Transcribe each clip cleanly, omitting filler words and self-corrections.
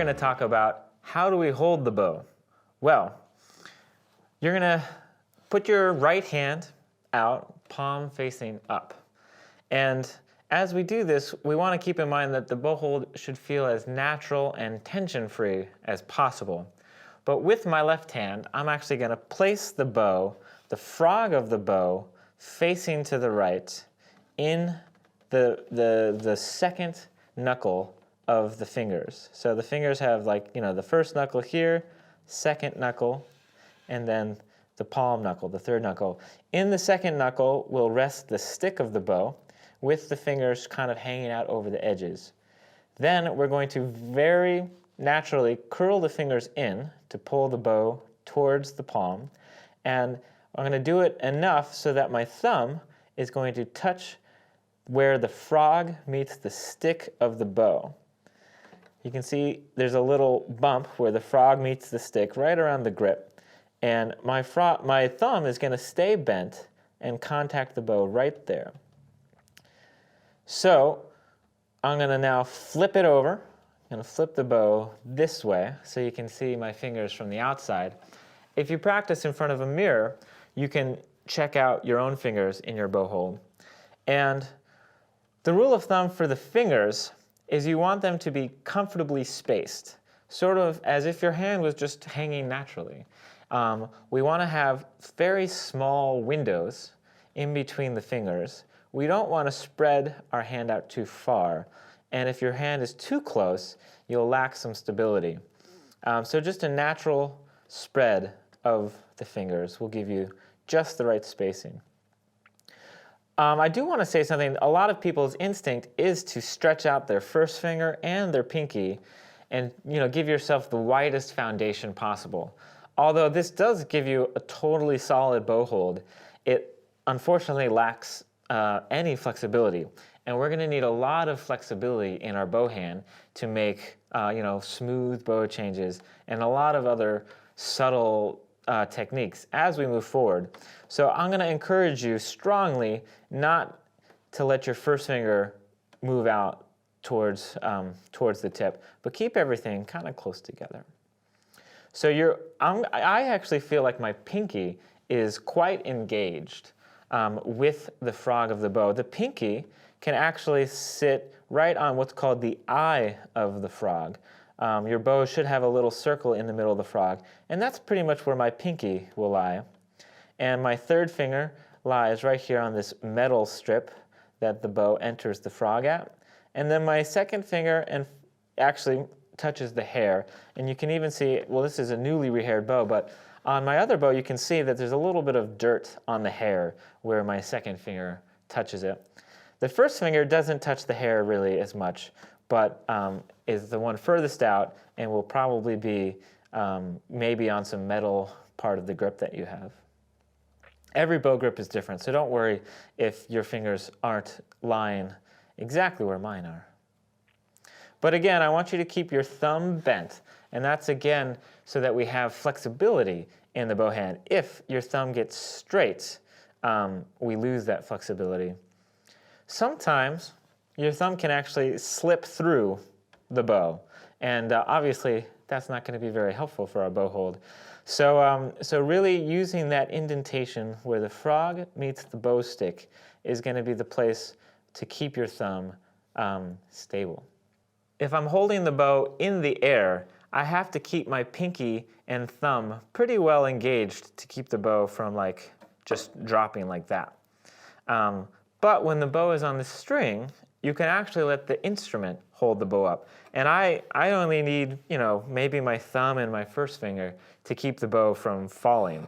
going to talk about how do we hold the bow. Well, you're going to put your right hand out, palm facing up. And as we do this, we want to keep in mind that the bow hold should feel as natural and tension-free as possible. But with my left hand, I'm actually going to place the bow, the frog of the bow, facing to the right in the second knuckle of the fingers. So the fingers have, like, the first knuckle here, second knuckle, and then the palm knuckle, the third knuckle. In the second knuckle will rest the stick of the bow with the fingers kind of hanging out over the edges. Then we're going to very naturally curl the fingers in to pull the bow towards the palm. And I'm going to do it enough so that my thumb is going to touch where the frog meets the stick of the bow. You can see there's a little bump where the frog meets the stick right around the grip. And my thumb is going to stay bent and contact the bow right there. So I'm going to now flip it over. I'm going to flip the bow this way so you can see my fingers from the outside. If you practice in front of a mirror, you can check out your own fingers in your bow hold. And the rule of thumb for the fingers is you want them to be comfortably spaced, sort of as if your hand was just hanging naturally. We want to have very small windows in between the fingers. We don't want to spread our hand out too far. And if your hand is too close, you'll lack some stability. So just a natural spread of the fingers will give you just the right spacing. I do want to say something. A lot of people's instinct is to stretch out their first finger and their pinky and give yourself the widest foundation possible. Although this does give you a totally solid bow hold, it unfortunately lacks any flexibility. And we're going to need a lot of flexibility in our bow hand to make smooth bow changes and a lot of other subtle techniques as we move forward. So I'm going to encourage you strongly not to let your first finger move out towards the tip, but keep everything kind of close together. So I actually feel like my pinky is quite engaged with the frog of the bow. The pinky can actually sit right on what's called the eye of the frog. Your bow should have a little circle in the middle of the frog, and that's pretty much where my pinky will lie. And my third finger lies right here on this metal strip that the bow enters the frog at. And then my second finger actually touches the hair. And you can even see, well, this is a newly rehaired bow, but on my other bow you can see that there's a little bit of dirt on the hair where my second finger touches it. The first finger doesn't touch the hair really as much, but is the one furthest out and will probably be maybe on some metal part of the grip that you have. Every bow grip is different, so don't worry if your fingers aren't lying exactly where mine are. But again, I want you to keep your thumb bent, and that's again so that we have flexibility in the bow hand. If your thumb gets straight, we lose that flexibility. Sometimes your thumb can actually slip through the bow, and obviously that's not going to be very helpful for our bow hold. So really using that indentation where the frog meets the bow stick is going to be the place to keep your thumb stable. If I'm holding the bow in the air, I have to keep my pinky and thumb pretty well engaged to keep the bow from just dropping like that. But when the bow is on the string, you can actually let the instrument hold the bow up. And I only need, maybe my thumb and my first finger to keep the bow from falling.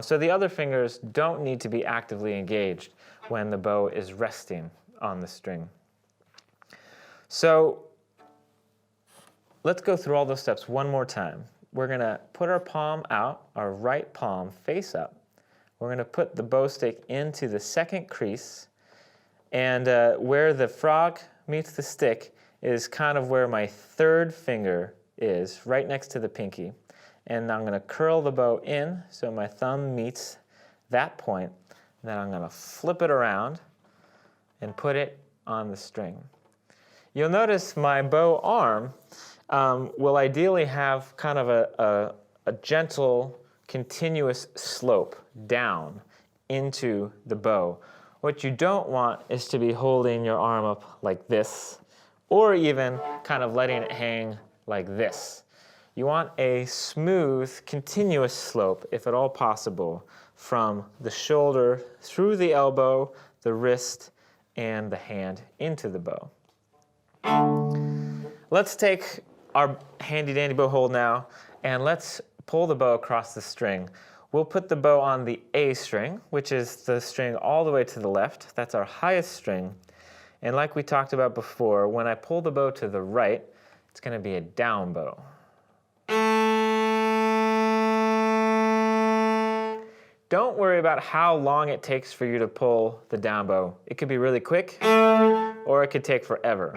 So the other fingers don't need to be actively engaged when the bow is resting on the string. So let's go through all those steps one more time. We're going to put our palm out, our right palm face up. We're going to put the bow stick into the second crease. And where the frog meets the stick is kind of where my third finger is, right next to the pinky. And I'm going to curl the bow in so my thumb meets that point. And then I'm going to flip it around and put it on the string. You'll notice my bow arm will ideally have kind of a gentle, continuous slope down into the bow. What you don't want is to be holding your arm up like this, or even kind of letting it hang like this. You want a smooth, continuous slope, if at all possible, from the shoulder through the elbow, the wrist, and the hand into the bow. Let's take our handy dandy bow hold now, and let's pull the bow across the string. We'll put the bow on the A string, which is the string all the way to the left. That's our highest string. And like we talked about before, when I pull the bow to the right, it's going to be a down bow. Don't worry about how long it takes for you to pull the down bow. It could be really quick, or it could take forever.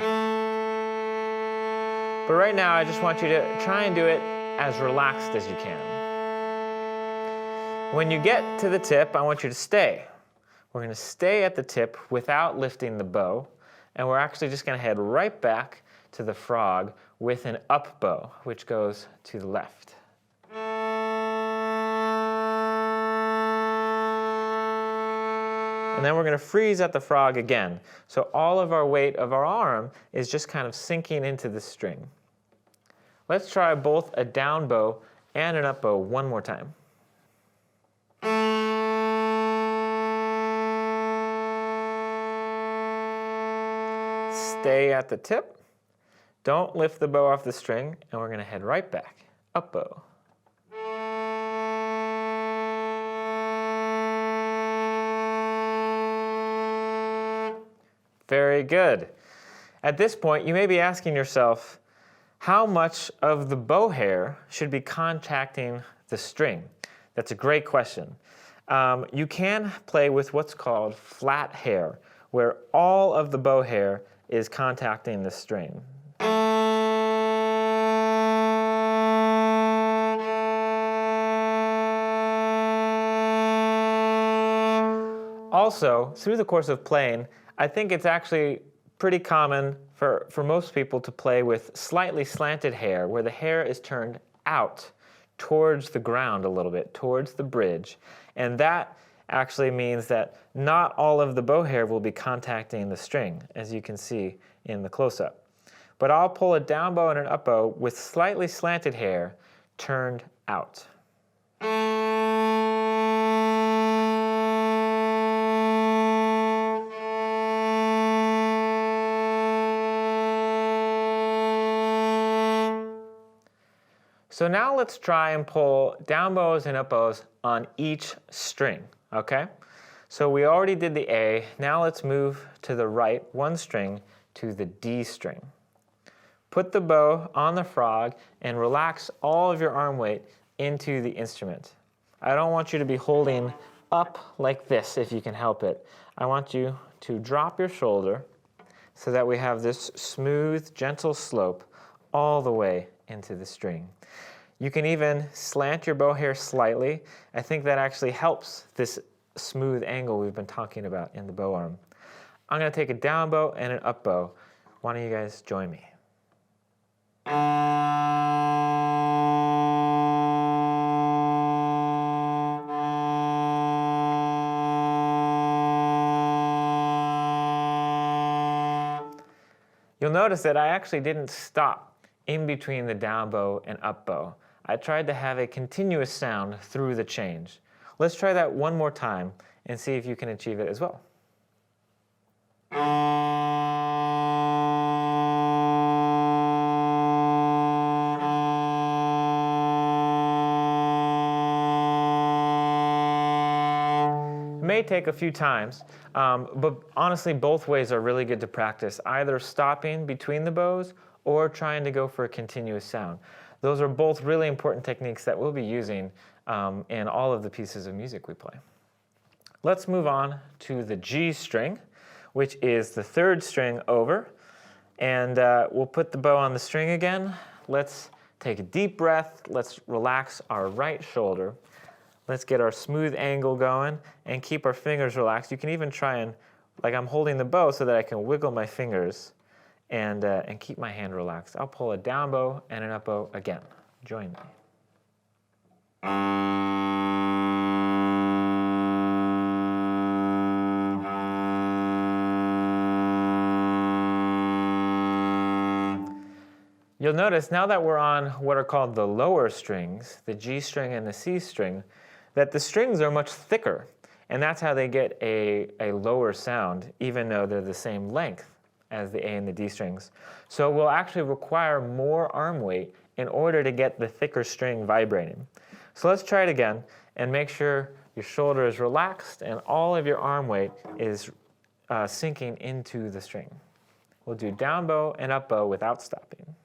But right now, I just want you to try and do it as relaxed as you can. When you get to the tip, I want you to stay. We're going to stay at the tip without lifting the bow, and we're actually just going to head right back to the frog with an up bow, which goes to the left. And then we're going to freeze at the frog again. So all of our weight of our arm is just kind of sinking into the string. Let's try both a down bow and an up bow one more time. Stay at the tip. Don't lift the bow off the string, and we're going to head right back. Up bow. Very good. At this point, you may be asking yourself, how much of the bow hair should be contacting the string? That's a great question. You can play with what's called flat hair, where all of the bow hair is contacting the string. Also, through the course of playing, I think it's actually pretty common for most people to play with slightly slanted hair, where the hair is turned out towards the ground a little bit, towards the bridge. And that actually means that not all of the bow hair will be contacting the string, as you can see in the close-up. But I'll pull a down bow and an up bow with slightly slanted hair turned out. So now let's try and pull down bows and up bows on each string, okay? So we already did the A. Now let's move to the right one string to the D string. Put the bow on the frog and relax all of your arm weight into the instrument. I don't want you to be holding up like this if you can help it. I want you to drop your shoulder so that we have this smooth, gentle slope all the way into the string. You can even slant your bow hair slightly. I think that actually helps this smooth angle we've been talking about in the bow arm. I'm going to take a down bow and an up bow. Why don't you guys join me? You'll notice that I actually didn't stop in between the down bow and up bow. I tried to have a continuous sound through the change. Let's try that one more time and see if you can achieve it as well. It may take a few times, but honestly both ways are really good to practice, either stopping between the bows or trying to go for a continuous sound. Those are both really important techniques that we'll be using in all of the pieces of music we play. Let's move on to the G string, which is the third string over. And we'll put the bow on the string again. Let's take a deep breath. Let's relax our right shoulder. Let's get our smooth angle going and keep our fingers relaxed. You can even try and, like I'm holding the bow so that I can wiggle my fingers and keep my hand relaxed. I'll pull a down bow and an up bow again. Join me. You'll notice now that we're on what are called the lower strings, the G string and the C string, that the strings are much thicker, and that's how they get a lower sound, even though they're the same length as the A and the D strings. So we'll actually require more arm weight in order to get the thicker string vibrating. So let's try it again, and make sure your shoulder is relaxed and all of your arm weight is sinking into the string. We'll do down bow and up bow without stopping.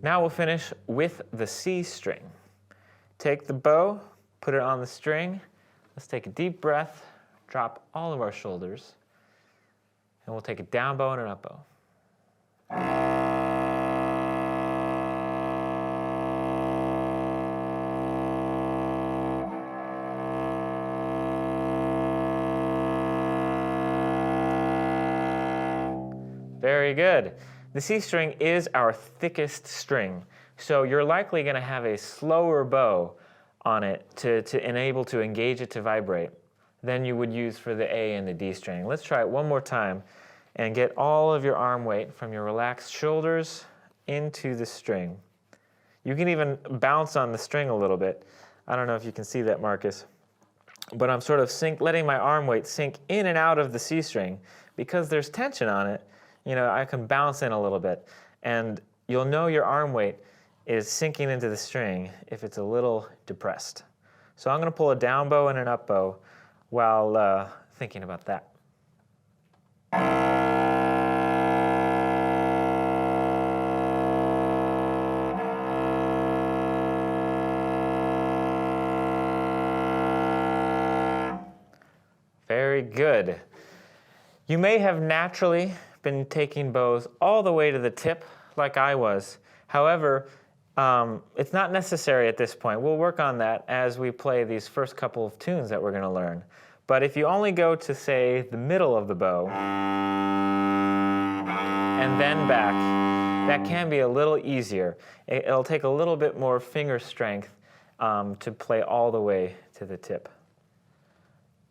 Now we'll finish with the C string. Take the bow, put it on the string. Let's take a deep breath, drop all of our shoulders, and we'll take a down bow and an up bow. Very good. The C string is our thickest string, so you're likely going to have a slower bow on it to enable to engage it to vibrate than you would use for the A and the D string. Let's try it one more time and get all of your arm weight from your relaxed shoulders into the string. You can even bounce on the string a little bit. I don't know if you can see that, Marcus, but I'm sort of letting my arm weight sink in and out of the C string. Because there's tension on it, you know, I can bounce in a little bit, and you'll know your arm weight is sinking into the string if it's a little depressed. So I'm going to pull a down bow and an up bow while thinking about that. Very good. You may have naturally been taking bows all the way to the tip like I was. However, it's not necessary at this point. We'll work on that as we play these first couple of tunes that we're going to learn. But if you only go to, say, the middle of the bow and then back, that can be a little easier. It'll take a little bit more finger strength to play all the way to the tip.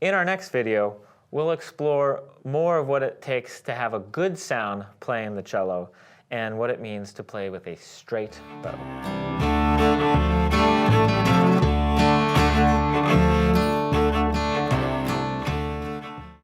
In our next video, we'll explore more of what it takes to have a good sound playing the cello and what it means to play with a straight bow.